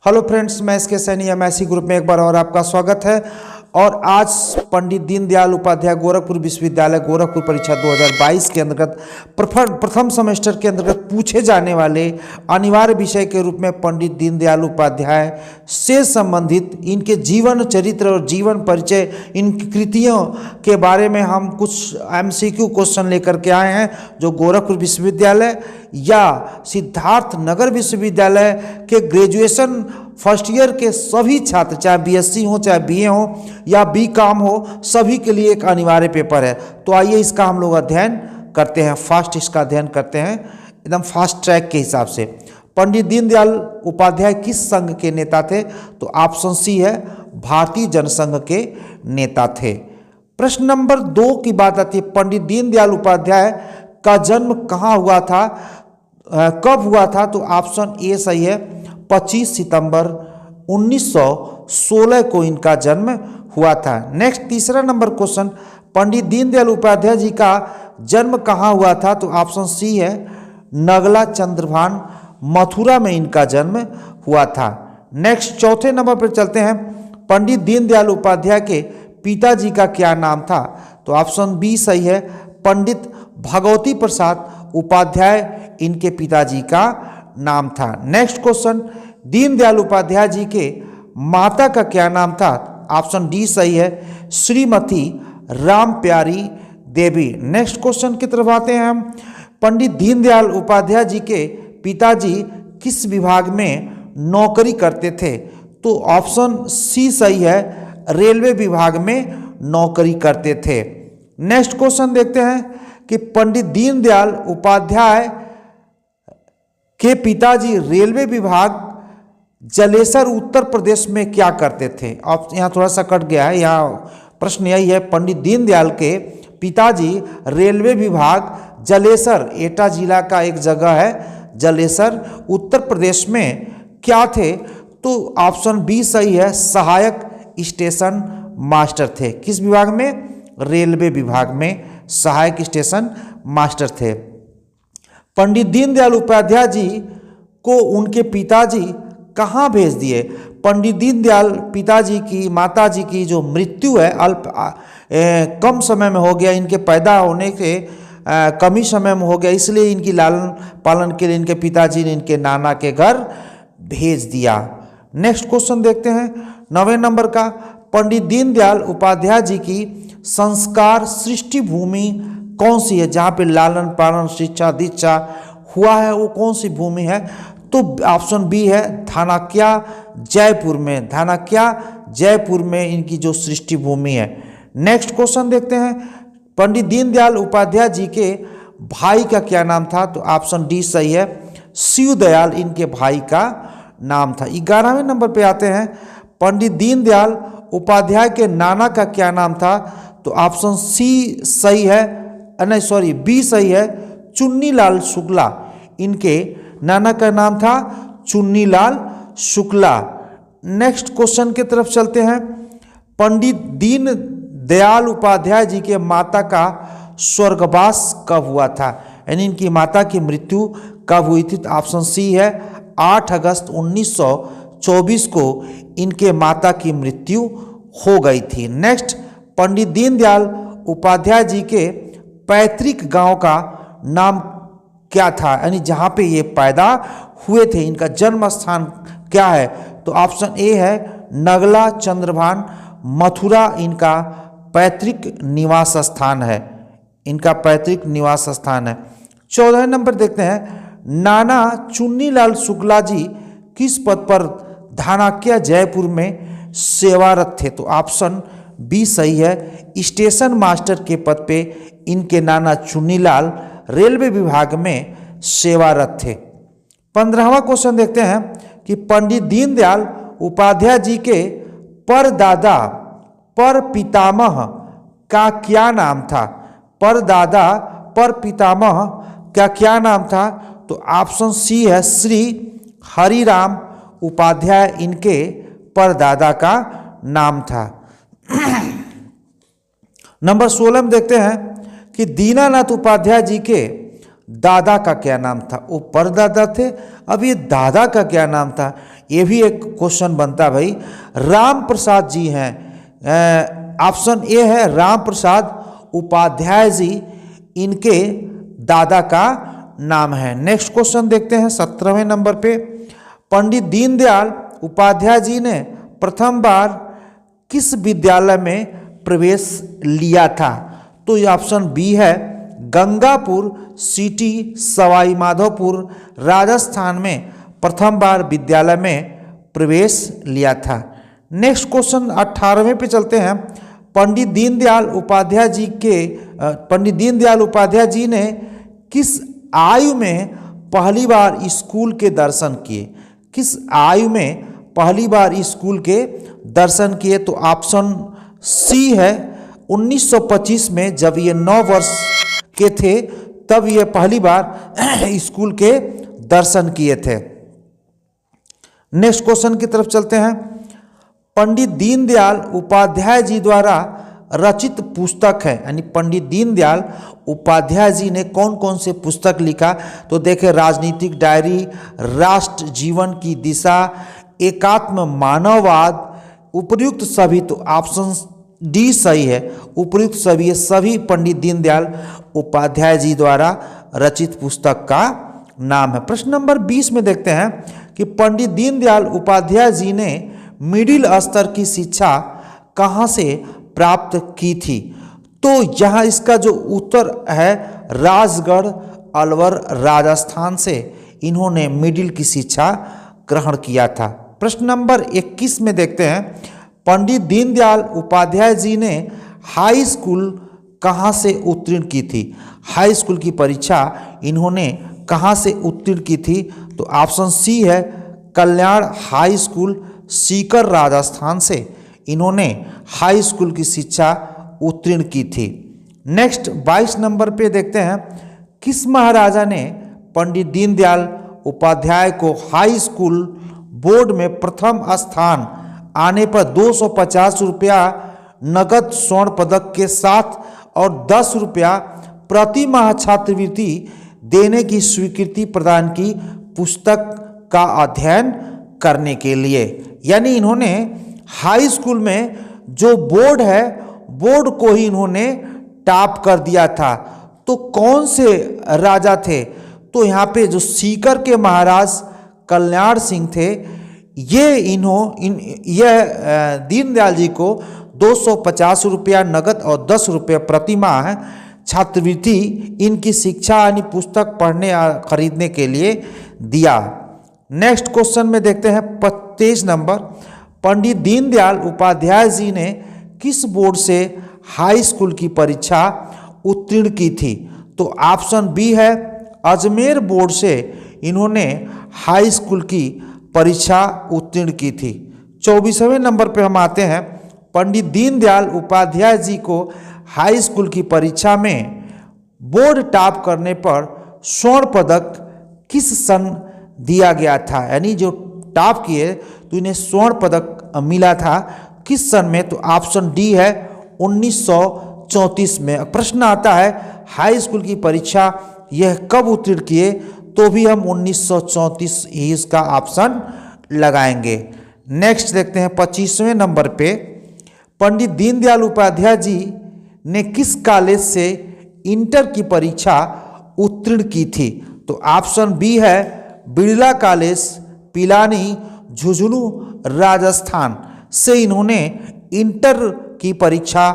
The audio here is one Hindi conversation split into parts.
हेलो फ्रेंड्स, मैं इसके सैनी एमएससी ग्रुप में एक बार और आपका स्वागत है। और आज पंडित दीनदयाल उपाध्याय गोरखपुर विश्वविद्यालय गोरखपुर परीक्षा 2022 के अंतर्गत प्रथम सेमेस्टर के अंतर्गत पूछे जाने वाले अनिवार्य विषय के रूप में पंडित दीनदयाल उपाध्याय से संबंधित इनके जीवन चरित्र और जीवन परिचय, इनकी कृतियों के बारे में हम कुछ एमसीक्यू क्वेश्चन लेकर के आए हैं, जो गोरखपुर विश्वविद्यालय या सिद्धार्थ नगर विश्वविद्यालय के ग्रेजुएशन फर्स्ट ईयर के सभी छात्र, चाहे बीएससी हो, चाहे बीए हो या बीकॉम हो, सभी के लिए एक अनिवार्य पेपर है। तो आइए इसका हम लोग अध्ययन करते हैं, इसका अध्ययन करते हैं एकदम फास्ट ट्रैक के हिसाब से। पंडित दीनदयाल उपाध्याय किस संघ के नेता थे? तो ऑप्शन सी है, भारतीय जनसंघ के नेता थे। प्रश्न नंबर 2 की बात आती है, पंडित दीनदयाल उपाध्याय का जन्म कहाँ हुआ था, कब हुआ था? तो ऑप्शन ए सही है, 25 सितंबर 1916 को इनका जन्म हुआ था। नेक्स्ट तीसरा नंबर क्वेश्चन, पंडित दीनदयाल उपाध्याय जी का जन्म कहाँ हुआ था? तो ऑप्शन सी है, नगला चंद्रभान मथुरा में इनका जन्म हुआ था। नेक्स्ट चौथे नंबर पर चलते हैं, पंडित दीनदयाल उपाध्याय के पिताजी का क्या नाम था? तो ऑप्शन बी सही है, पंडित भगवती प्रसाद उपाध्याय इनके पिताजी का नाम था। नेक्स्ट क्वेश्चन, दीनदयाल उपाध्याय जी के माता का क्या नाम था? ऑप्शन डी सही है, श्रीमती राम प्यारी देवी। नेक्स्ट क्वेश्चन की तरफ आते हैं हम, पंडित दीनदयाल उपाध्याय जी के पिताजी किस विभाग में नौकरी करते थे? तो ऑप्शन सी सही है, रेलवे विभाग में नौकरी करते थे। नेक्स्ट क्वेश्चन देखते हैं कि पंडित दीनदयाल उपाध्याय के पिताजी रेलवे विभाग जलेसर उत्तर प्रदेश में क्या करते थे? अब यहाँ थोड़ा सा कट गया है, यहाँ प्रश्न यही है, पंडित दीनदयाल के पिताजी रेलवे विभाग जलेसर, एटा जिला का एक जगह है जलेसर, उत्तर प्रदेश में क्या थे? तो ऑप्शन बी सही है, सहायक स्टेशन मास्टर थे। किस विभाग में? रेलवे विभाग में सहायक स्टेशन मास्टर थे। पंडित दीनदयाल उपाध्याय जी को उनके पिताजी कहाँ भेज दिए? पंडित दीनदयाल पिताजी की, माताजी की जो मृत्यु है कम समय में हो गया, इनके पैदा होने के कम ही समय में हो गया, इसलिए इनकी लालन पालन के लिए इनके पिताजी ने इनके नाना के घर भेज दिया। नेक्स्ट क्वेश्चन देखते हैं 9वें नंबर का, पंडित दीनदयाल उपाध्याय जी की संस्कार सृष्टि भूमि कौन सी है? जहाँ पे लालन पालन शिक्षा दीक्षा हुआ है वो कौन सी भूमि है? तो ऑप्शन बी है, धानाक्या जयपुर में, धानाक्या जयपुर में इनकी जो सृष्टि भूमि है। नेक्स्ट क्वेश्चन देखते हैं, पंडित दीनदयाल उपाध्याय जी के भाई का क्या नाम था? तो ऑप्शन डी सही है, शिवदयाल इनके भाई का नाम था। 11वें नंबर पे आते हैं, पंडित दीनदयाल उपाध्याय के नाना का क्या नाम था? तो ऑप्शन सी सही है, नहीं सॉरी बी सही है, चुन्नीलाल शुक्ला इनके नाना का नाम था, चुन्नीलाल शुक्ला। नेक्स्ट क्वेश्चन की तरफ चलते हैं, पंडित दीनदयाल उपाध्याय जी के माता का स्वर्गवास कब हुआ था? यानी इनकी माता की मृत्यु कब हुई थी? तो ऑप्शन सी है, 8 अगस्त 1924 को इनके माता की मृत्यु हो गई थी। नेक्स्ट, पंडित दीनदयाल उपाध्याय जी के पैतृक गांव का नाम क्या था? यानी जहाँ पे ये पैदा हुए थे, इनका जन्म स्थान क्या है? तो ऑप्शन ए है, नगला चंद्रभान मथुरा इनका पैतृक निवास स्थान है, इनका पैतृक निवास स्थान है। 14 नंबर देखते हैं, नाना चुन्नीलाल शुक्ला जी किस पद पर धानाक्या जयपुर में सेवारत थे? तो ऑप्शन बी सही है, स्टेशन मास्टर के पद पे इनके नाना चुन्नीलाल रेलवे विभाग में सेवारत थे। 15वां क्वेश्चन देखते हैं कि पंडित दीनदयाल उपाध्याय जी के परदादा पर पितामह का क्या नाम था? परदादा पर पितामह का क्या नाम था? तो ऑप्शन सी है, श्री हरिराम उपाध्याय इनके परदादा का नाम था। नंबर 16 में देखते हैं कि दीनानाथ उपाध्याय जी के दादा का क्या नाम था? वो परदादा थे। अब ये दादा का क्या नाम था? ये भी एक क्वेश्चन बनता भाई। राम प्रसाद जी हैं, ऑप्शन ए है राम प्रसाद उपाध्याय जी, इनके दादा का नाम है। नेक्स्ट क्वेश्चन देखते हैं 17वें नंबर पे। पंडित दीनदयाल उपाध्याय जी ने प्रथम बार किस विद्यालय में प्रवेश लिया था? तो ये ऑप्शन बी है गंगापुर सिटी, सवाई माधोपुर, राजस्थान में प्रथम बार विद्यालय में प्रवेश लिया था। नेक्स्ट क्वेश्चन 18वें पे चलते हैं। पंडित दीनदयाल उपाध्याय जी ने किस आयु में पहली बार स्कूल के दर्शन किए? किस आयु में पहली बार स्कूल के दर्शन किए? तो ऑप्शन सी है 1925 में, जब ये 9 वर्ष के थे तब ये पहली बार स्कूल के दर्शन किए थे। नेक्स्ट क्वेश्चन की तरफ चलते हैं। पंडित दीनदयाल उपाध्याय जी द्वारा रचित पुस्तक है, यानी पंडित दीनदयाल उपाध्याय जी ने कौन कौन से पुस्तक लिखा? तो देखें, राजनीतिक डायरी, राष्ट्र जीवन की दिशा, एकात्म मानववाद, उपर्युक्त सभी। तो ऑप्शन डी सही है, उपर्युक्त सभी। ये सभी पंडित दीनदयाल उपाध्याय जी द्वारा रचित पुस्तक का नाम है। प्रश्न नंबर 20 में देखते हैं कि पंडित दीनदयाल उपाध्याय जी ने मिडिल स्तर की शिक्षा कहाँ से प्राप्त की थी? तो यहाँ इसका जो उत्तर है राजगढ़, अलवर, राजस्थान से इन्होंने मिडिल की शिक्षा ग्रहण किया था। प्रश्न नंबर 21 में देखते हैं, पंडित दीनदयाल उपाध्याय जी ने हाई स्कूल कहाँ से उत्तीर्ण की थी? हाई स्कूल की परीक्षा इन्होंने कहाँ से उत्तीर्ण की थी? तो ऑप्शन सी है कल्याण हाई स्कूल, सीकर, राजस्थान से इन्होंने हाई स्कूल की शिक्षा उत्तीर्ण की थी। नेक्स्ट 22 नंबर पे देखते हैं, किस महाराजा ने पंडित दीनदयाल उपाध्याय को हाई स्कूल बोर्ड में प्रथम स्थान आने पर 250 रुपया नगद स्वर्ण पदक के साथ और 10 रुपया प्रति माह छात्रवृत्ति देने की स्वीकृति प्रदान की पुस्तक का अध्ययन करने के लिए? यानी इन्होंने हाई स्कूल में जो बोर्ड है, बोर्ड को ही इन्होंने टॉप कर दिया था। तो कौन से राजा थे? तो यहाँ पे जो सीकर के महाराज कल्याण सिंह थे, यह दीनदयाल जी को 250 रुपया नगद और 10 रुपये प्रति माह छात्रवृत्ति इनकी शिक्षा यानी पुस्तक पढ़ने खरीदने के लिए दिया। नेक्स्ट क्वेश्चन में देखते हैं 23 नंबर, पंडित दीनदयाल उपाध्याय जी ने किस बोर्ड से हाई स्कूल की परीक्षा उत्तीर्ण की थी? तो ऑप्शन बी है अजमेर बोर्ड से इन्होंने हाई स्कूल की परीक्षा उत्तीर्ण की थी। 24वें नंबर पे हम आते हैं, पंडित दीनदयाल उपाध्याय जी को हाई स्कूल की परीक्षा में बोर्ड टॉप करने पर स्वर्ण पदक किस सन दिया गया था? यानी जो टॉप किए तो इन्हें स्वर्ण पदक मिला था, किस सन में? तो ऑप्शन डी है 1934 में। प्रश्न आता है हाई स्कूल की परीक्षा यह कब उत्तीर्ण किए? तो भी हम 1934 ही इसका ऑप्शन लगाएंगे। नेक्स्ट देखते हैं 25वें नंबर पे, पंडित दीनदयाल उपाध्याय जी ने किस कॉलेज से इंटर की परीक्षा उत्तीर्ण की थी? तो ऑप्शन बी है बिरला कॉलेज, पिलानी, झुंझुनू, राजस्थान से इन्होंने इंटर की परीक्षा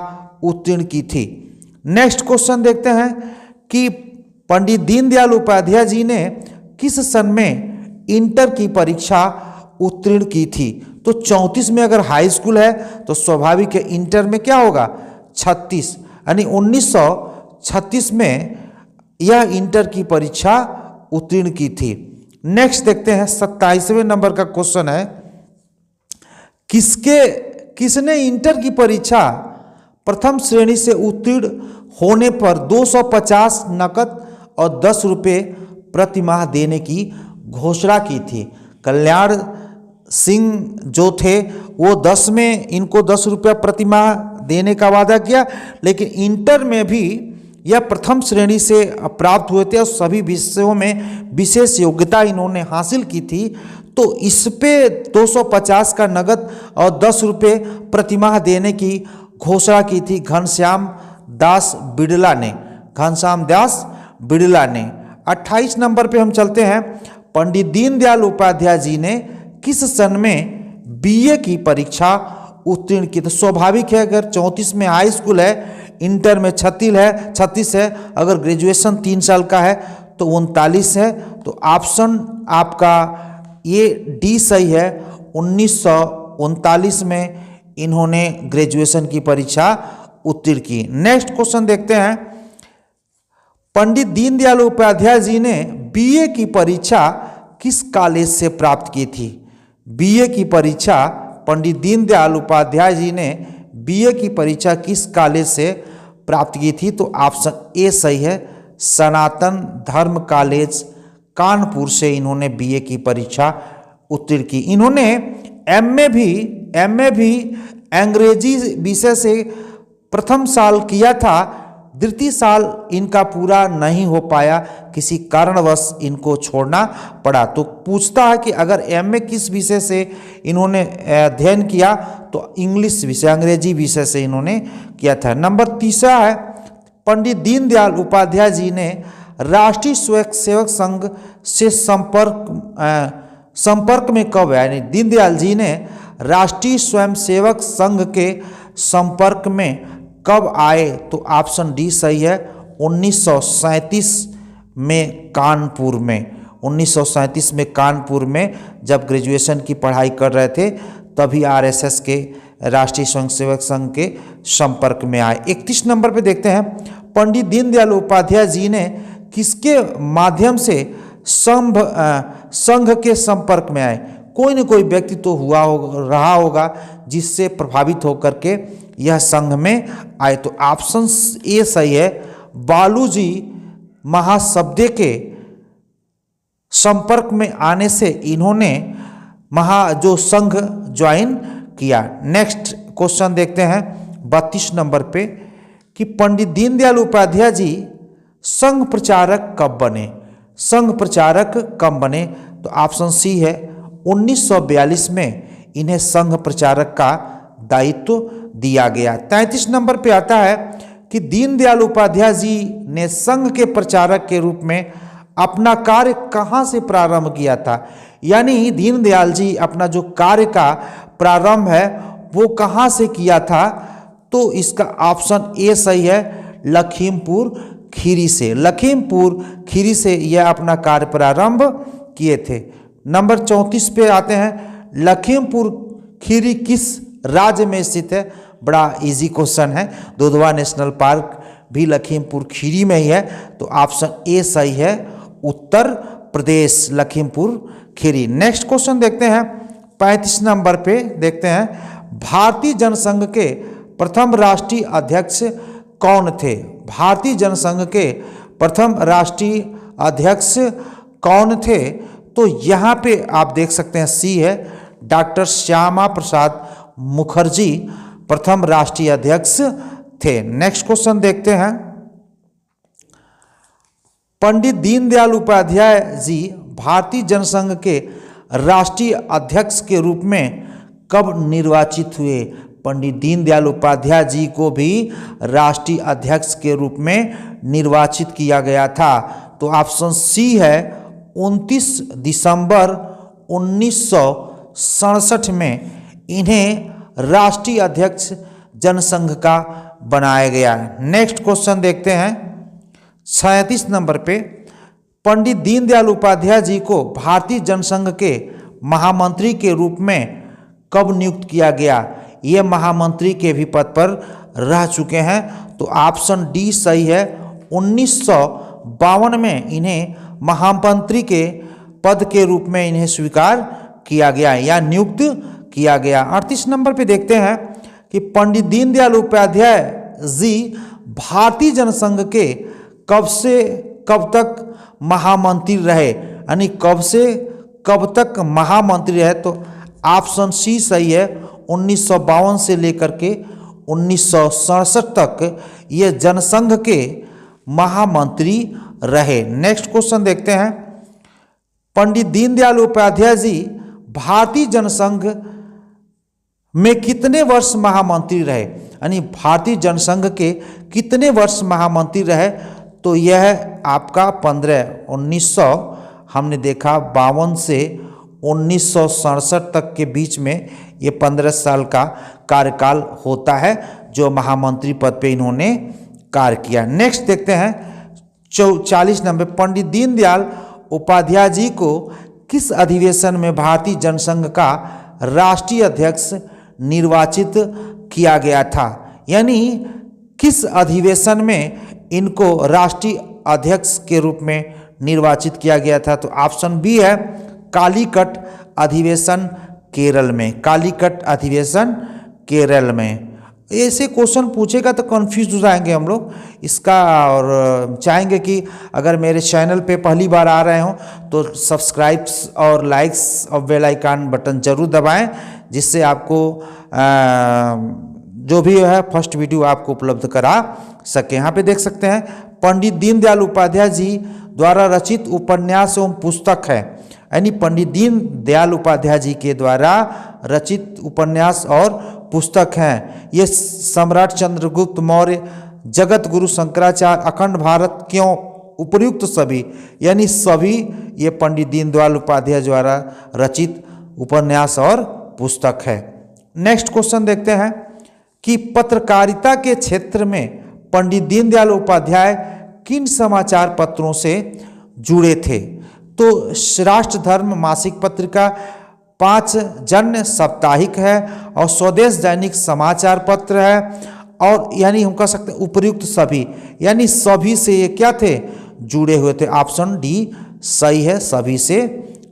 उत्तीर्ण की थी। नेक्स्ट क्वेश्चन देखते हैं कि पंडित दीनदयाल उपाध्याय जी ने किस सन में इंटर की परीक्षा उत्तीर्ण की थी? तो 34 में अगर हाई स्कूल है तो स्वाभाविक है इंटर में क्या होगा 36, यानी 1936 में यह इंटर की परीक्षा उत्तीर्ण की थी। नेक्स्ट देखते हैं 27वें नंबर का क्वेश्चन है, किसने इंटर की परीक्षा प्रथम श्रेणी से उत्तीर्ण होने पर 250 नकद और 10 रुपये प्रति माह देने की घोषणा की थी? कल्याण सिंह जो थे वो 10 में इनको 10 रुपया प्रति माह देने का वादा किया, लेकिन इंटर में भी यह प्रथम श्रेणी से प्राप्त हुए थे और सभी विषयों में विशेष योग्यता इन्होंने हासिल की थी। तो इस पे 250 का नगद और 10 रुपये प्रतिमाह देने की घोषणा की थी घनश्याम दास बिड़ला ने। घनश्याम दास बिड़ला ने। 28 नंबर पे हम चलते हैं। पंडित दीनदयाल उपाध्याय जी ने किस सन में बीए की परीक्षा उत्तीर्ण की? तो स्वाभाविक है, अगर 34 में हाई स्कूल है, इंटर में 36 है, अगर ग्रेजुएशन 3 साल का है तो 39 है। तो ऑप्शन आपका ये डी सही है। 1939 में इन्होंने ग्रेजुएशन की परीक्षा उत्तीर्ण की। नेक्स्ट क्वेश्चन देखते हैं। पंडित दीनदयाल उपाध्याय जी ने बीए की परीक्षा किस कॉलेज से प्राप्त की थी? बीए की परीक्षा पंडित दीनदयाल उपाध्याय जी ने बीए की परीक्षा किस कॉलेज से प्राप्त की थी? तो ऑप्शन ए सही है, सनातन धर्म कॉलेज कानपुर से इन्होंने बीए की परीक्षा उत्तीर्ण की। इन्होंने एमए भी अंग्रेजी विषय से प्रथम साल किया था, द्वितीय साल इनका पूरा नहीं हो पाया, किसी कारणवश इनको छोड़ना पड़ा। तो पूछता है कि अगर एमए किस विषय से इन्होंने अध्ययन किया, तो इंग्लिश विषय, अंग्रेजी विषय से इन्होंने किया था। नंबर तीसरा है, पंडित दीनदयाल उपाध्याय जी ने राष्ट्रीय स्वयंसेवक संघ से संपर्क में कब आए? यानी दीनदयाल जी ने राष्ट्रीय स्वयंसेवक संघ के संपर्क में कब आए? तो ऑप्शन डी सही है, 1937 में कानपुर में। 1937 में कानपुर में जब ग्रेजुएशन की पढ़ाई कर रहे थे, तभी आरएसएस के राष्ट्रीय स्वयंसेवक संघ के संपर्क में आए। 31 नंबर पे देखते हैं। पंडित दीनदयाल उपाध्याय जी ने किसके माध्यम से संघ के संपर्क में आए? कोई न कोई व्यक्ति तो रहा होगा जिससे प्रभावित होकर के यह संघ में आए। तो ऑप्शन ए सही है, बालूजी महासब्दे के संपर्क में आने से इन्होंने जो संघ ज्वाइन किया। नेक्स्ट क्वेश्चन देखते हैं 32 नंबर पे कि पंडित दीनदयाल उपाध्याय जी संघ प्रचारक कब बने? संघ प्रचारक कब बने? तो ऑप्शन सी है, 1942 में इन्हें संघ प्रचारक का दायित्व दिया गया। 33 नंबर पे आता है कि दीनदयाल उपाध्याय जी ने संघ के प्रचारक के रूप में अपना कार्य कहाँ से प्रारंभ किया था? यानी दीनदयाल जी अपना जो कार्य का प्रारंभ है वो कहाँ से किया था? तो इसका ऑप्शन ए सही है, लखीमपुर खीरी से। लखीमपुर खीरी से यह अपना कार्य प्रारंभ किए थे। नंबर 34 पे आते हैं। लखीमपुर खीरी किस राज्य में स्थित है? बड़ा इजी क्वेश्चन है। दुधवा नेशनल पार्क भी लखीमपुर खीरी में ही है। तो ऑप्शन ए सही है, उत्तर प्रदेश, लखीमपुर खीरी। नेक्स्ट क्वेश्चन देखते हैं 35 नंबर पे देखते हैं। भारतीय जनसंघ के प्रथम राष्ट्रीय अध्यक्ष कौन थे? भारतीय जनसंघ के प्रथम राष्ट्रीय अध्यक्ष कौन थे? तो यहाँ पे आप देख सकते हैं सी है, डॉक्टर श्यामा प्रसाद मुखर्जी प्रथम राष्ट्रीय अध्यक्ष थे। नेक्स्ट क्वेश्चन देखते हैं। पंडित दीनदयाल उपाध्याय जी भारतीय जनसंघ के राष्ट्रीय अध्यक्ष के रूप में कब निर्वाचित हुए? पंडित दीनदयाल उपाध्याय जी को भी राष्ट्रीय अध्यक्ष के रूप में निर्वाचित किया गया था। तो ऑप्शन सी है, 29 दिसंबर 1967 में इन्हें राष्ट्रीय अध्यक्ष जनसंघ का बनाया गया। नेक्स्ट क्वेश्चन देखते हैं 37 नंबर पे। पंडित दीनदयाल उपाध्याय जी को भारतीय जनसंघ के महामंत्री के रूप में कब नियुक्त किया गया? ये महामंत्री के भी पद पर रह चुके हैं। तो ऑप्शन डी सही है, 1952 में इन्हें महामंत्री के पद के रूप में इन्हें स्वीकार किया गया या नियुक्त किया गया। 38 नंबर पे देखते हैं कि पंडित दीनदयाल उपाध्याय जी भारतीय जनसंघ के कब से कब तक महामंत्री रहे? यानी कब से कब तक महामंत्री रहे? तो ऑप्शन सी सही है, 1952 से लेकर के 1967 तक ये जनसंघ के महामंत्री रहे। नेक्स्ट क्वेश्चन देखते हैं, पंडित दीनदयाल उपाध्याय जी भारतीय जनसंघ में कितने वर्ष महामंत्री रहे, यानी भारतीय जनसंघ के कितने वर्ष महामंत्री रहे? तो यह आपका 1900 हमने देखा 52 से 1967 तक के बीच में ये 15 साल का कार्यकाल होता है जो महामंत्री पद पे इन्होंने कार्य किया। नेक्स्ट देखते हैं 40 नंबर, पंडित दीनदयाल उपाध्याय जी को किस अधिवेशन में भारतीय जनसंघ का राष्ट्रीय अध्यक्ष निर्वाचित किया गया था, यानी किस अधिवेशन में इनको राष्ट्रीय अध्यक्ष के रूप में निर्वाचित किया गया था? तो ऑप्शन बी है कालीकट अधिवेशन केरल में, कालीकट अधिवेशन केरल में। ऐसे क्वेश्चन पूछेगा तो कंफ्यूज हो जाएंगे हम लोग इसका, और चाहेंगे कि अगर मेरे चैनल पे पहली बार आ रहे हो तो सब्सक्राइब्स और लाइक्स और बेल आइकन बटन जरूर दबाएं, जिससे आपको जो भी है फर्स्ट वीडियो आपको उपलब्ध करा सके। यहाँ पे देख सकते हैं पंडित दीनदयाल उपाध्याय जी द्वारा रचित उपन्यास एवं पुस्तक है, यानी पंडित दीनदयाल उपाध्याय जी के द्वारा रचित उपन्यास और पुस्तक हैं। ये सम्राट चंद्रगुप्त मौर्य, जगत गुरु शंकराचार्य, अखंड भारत क्यों, उपर्युक्त सभी, यानी सभी ये पंडित दीनदयाल उपाध्याय द्वारा रचित उपन्यास और पुस्तक है। नेक्स्ट क्वेश्चन देखते हैं कि पत्रकारिता के क्षेत्र में पंडित दीनदयाल उपाध्याय किन समाचार पत्रों से जुड़े थे? तो राष्ट्र धर्म मासिक पत्रिका, 5 जन साप्ताहिक है और स्वदेश दैनिक समाचार पत्र है, और यानी हम कह सकते हैं उपर्युक्त सभी, यानी सभी से ये क्या थे, जुड़े हुए थे। ऑप्शन डी सही है, सभी से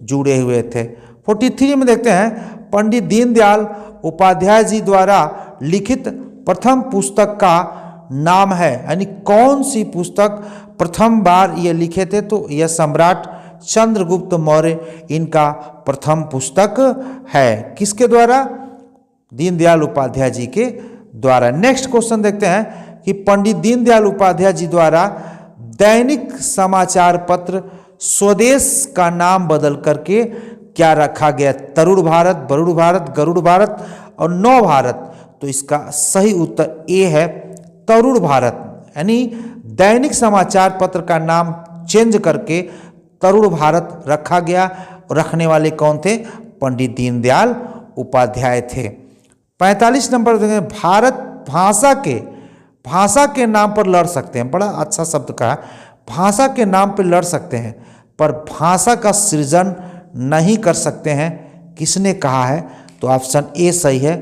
जुड़े हुए थे। 43 में देखते हैं पंडित दीनदयाल उपाध्याय जी द्वारा लिखित प्रथम पुस्तक का नाम है, यानी कौन सी पुस्तक प्रथम बार ये लिखे थे? तो यह सम्राट चंद्रगुप्त मौर्य इनका प्रथम पुस्तक है। किसके द्वारा? दीनदयाल उपाध्याय जी के द्वारा। नेक्स्ट क्वेश्चन देखते हैं कि पंडित दीनदयाल उपाध्याय जी द्वारा दैनिक समाचार पत्र स्वदेश का नाम बदल करके क्या रखा गया? तरुण भारत, वरुण भारत, गरुड़ भारत और नव भारत। तो इसका सही उत्तर ए है तरुण भारत, यानी दैनिक समाचार पत्र का नाम चेंज करके तरुण भारत रखा गया। रखने वाले कौन थे? पंडित दीनदयाल उपाध्याय थे। 45 नंबर देखें, भारत भाषा के नाम पर लड़ सकते हैं, बड़ा अच्छा शब्द कहा, भाषा के नाम पर लड़ सकते हैं पर भाषा का सृजन नहीं कर सकते हैं, किसने कहा है? तो ऑप्शन ए सही है,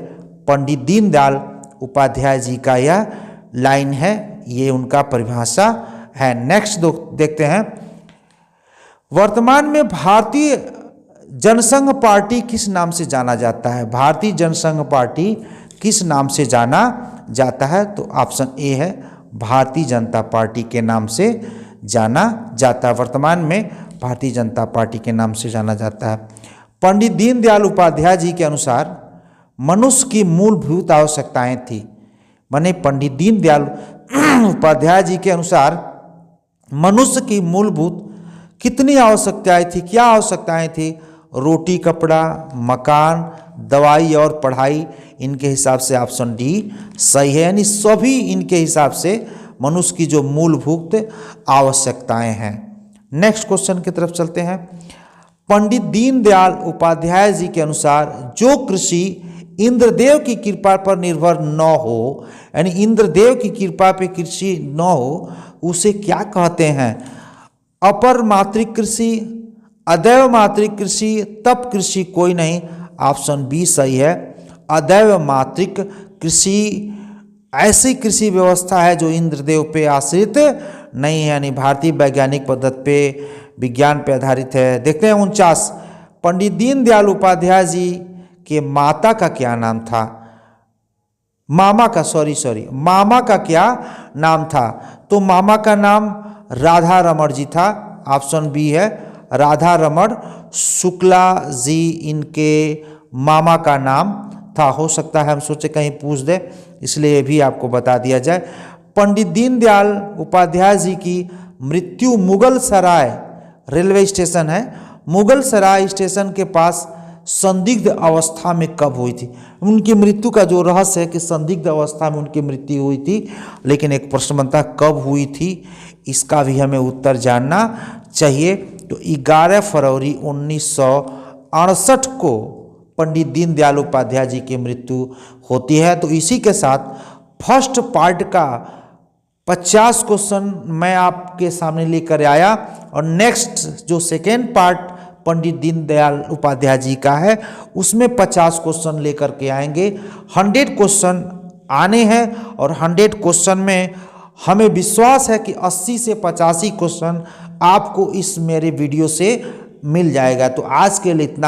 पंडित दीनदयाल उपाध्याय जी का यह लाइन है, ये उनका परिभाषा है। नेक्स्ट देखते हैं, वर्तमान में भारतीय जनसंघ पार्टी किस नाम से जाना जाता है? भारतीय जनसंघ पार्टी किस नाम से जाना जाता है? तो ऑप्शन ए है भारतीय जनता पार्टी के नाम से जाना जाता है। वर्तमान में भारतीय जनता पार्टी के नाम से जाना जाता है। पंडित दीनदयाल उपाध्याय जी के अनुसार मनुष्य की मूलभूत आवश्यकताएं थी, माने पंडित दीनदयाल उपाध्याय जी के अनुसार मनुष्य की मूलभूत कितनी आवश्यकताएं थी? क्या आवश्यकताएं थी? रोटी, कपड़ा, मकान, दवाई और पढ़ाई। इनके हिसाब से ऑप्शन डी सही है, यानी सभी इनके हिसाब से मनुष्य की जो मूलभूत आवश्यकताएं हैं। नेक्स्ट क्वेश्चन की तरफ चलते हैं। पंडित दीनदयाल उपाध्याय जी के अनुसार जो कृषि इंद्रदेव की कृपा पर निर्भर न हो, यानी इंद्रदेव की कृपा पे कृषि न हो, उसे क्या कहते हैं? अपर मात्रिक कृषि, अदैव मात्रिक कृषि, तप कृषि कोई नहीं। ऑप्शन बी सही है, अदैव मात्रिक कृषि ऐसी कृषि व्यवस्था है जो इंद्रदेव पे आश्रित नहीं है, यानी भारतीय वैज्ञानिक पद्धति पे, विज्ञान पे आधारित है। देखते हैं 49, पंडित दीनदयाल उपाध्याय जी के माता का क्या नाम था? मामा का क्या नाम था? तो मामा का नाम राधा रमण जी था। ऑप्शन बी है राधा रमण शुक्ला जी इनके मामा का नाम था। हो सकता है हम सोचे कहीं पूछ दे, इसलिए ये भी आपको बता दिया जाए। पंडित दीनदयाल उपाध्याय जी की मृत्यु मुगल सराय रेलवे स्टेशन है, मुगल सराय स्टेशन के पास संदिग्ध अवस्था में कब हुई थी? उनकी मृत्यु का जो रहस्य है कि संदिग्ध अवस्था में उनकी मृत्यु हुई थी, लेकिन एक प्रश्न बनता है कब हुई थी, इसका भी हमें उत्तर जानना चाहिए। तो 11 फरवरी 1968 को पंडित दीनदयाल उपाध्याय जी की मृत्यु होती है। तो इसी के साथ फर्स्ट पार्ट का 50 क्वेश्चन मैं आपके सामने लेकर आया, और नेक्स्ट जो सेकेंड पार्ट पंडित दीनदयाल उपाध्याय जी का है उसमें 50 क्वेश्चन लेकर के आएंगे। 100 क्वेश्चन आने हैं, और 100 क्वेश्चन में हमें विश्वास है कि 80 से 85 क्वेश्चन आपको इस मेरे वीडियो से मिल जाएगा। तो आज के लिए इतना ही।